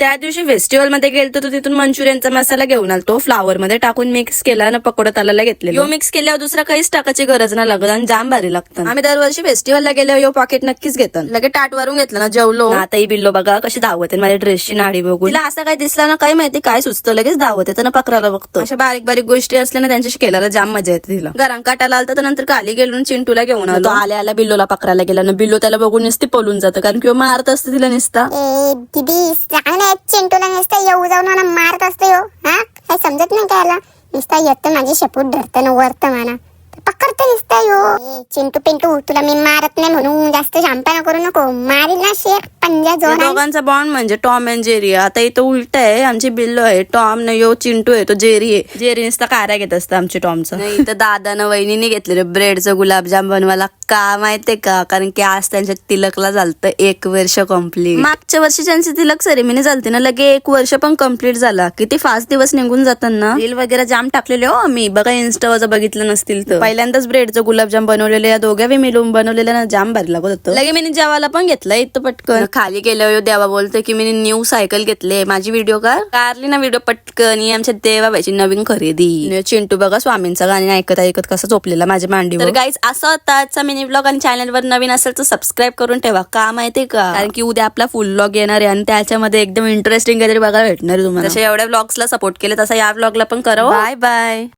त्या दिवशी फेस्टिवल मध्ये गेलतो तर तिथून मंचुरियनचा मसाला घेऊन आलतो, फ्लावर मध्ये टाकून मिक्स केला आणि पकोडा तालाला घेतले. यो मिक्स केल्यावर दुसरा काहीच टाकायची गरज ना लागत आणि जाम भारी लागतं. आम्ही दरवर्षी फेस्टिवलला गेल्यावर यो पॉकेट नक्कीच घेतात. लगे टाट वरून घेतलं ना जेवलो. आताही बिल्लो बघा कशी धावते माझ्या ड्रेसची नाडी बघून. तिला असं काय दिसला ना काय माहिती काय सुचतं लगेच धावते तर पकडायला बघतो. अशा बारीक बारीक गोष्टी असल्या ना त्यांच्याशी केल्याला जाम मजा येते. तिला घरात काटायला आलं तर नंतर खाली गेलो चिंटूला घेऊन आलो. आल्या बिल्लोला पकडायला गेला ना बिल्लो त्याला बघून नुसती पळून जातं कारण किंवा मारत असते तिला निसता. दीदी चांगलं चिंटूला नुसतं येऊ जाऊन मला मारत असतो यो. हा काय समजत नाही काय याला. नुसता येतं माझी शेपूट धरतं ना वरतं म्हणा पकडतं नुसतं यो. चिंटू पिंटू तुला मी मारत नाही म्हणून जास्त शांपणा करू नको. मारील ना शेर पंजा जोर. दोघांचा बॉन्ड म्हणजे टॉम अँड जेरी. आता इथं उलट आहे. आमची बिल्लो आहे टॉम न यो चिंटू आहे तो जेरी आहे. जेरी नुसता कार्या घेत असतं आमची टॉमचं. नाही तर दादानं वहिनीने घेतलेलं ब्रेडचं गुलाबजाम बनवायला का माहितीये का कारण की आज त्यांच्या तिलकला झालतं 1 वर्ष कम्प्लीट. मागच्या वर्षी त्यांची तिलक सेरेमनी झालती ना लगे 1 वर्ष पण कम्प्लीट झाला. किती फास्ट दिवस निघून जातात ना. रील वगैरे जाम टाकलेले हो आम्ही बघा इन्स्टावर बघितलं नसतील तर. पहिल्यांदाच ब्रेडचं गुलाबजाम बनवलेले या दोघ्या मिळून बनवलेलं ना जाम भारी लागत होतं. लगे मी जेवायला पण घेतलं इथं पटकन. खाली गेल्यावर देवा बोलतोय की मी न्यू सायकल घेतली माझी व्हिडिओ कारली ना व्हिडिओ पटकन आमच्या देवाबाईची नवीन खरेदी. चिंटू बघा स्वामींचं गाणी ऐकत ऐकत कसं झोपलेला माझ्या मांडीवर. तर गाईज असं होता आजचा मिनी ब्लॉग आणि चॅनलवर नवीन असेल तर सबस्क्राईब करून ठेवा का माहितीये का कारण की उद्या आपला फुल ब्लॉग येणार आहे आणि त्याच्यामध्ये एकदम इंटरेस्टिंग काहीतरी बघायला भेटणार आहे तुम्हाला. तशा एवढ्या ब्लॉग्सला सपोर्ट केले तसा या ब्लॉगला पण करा. Bye bye.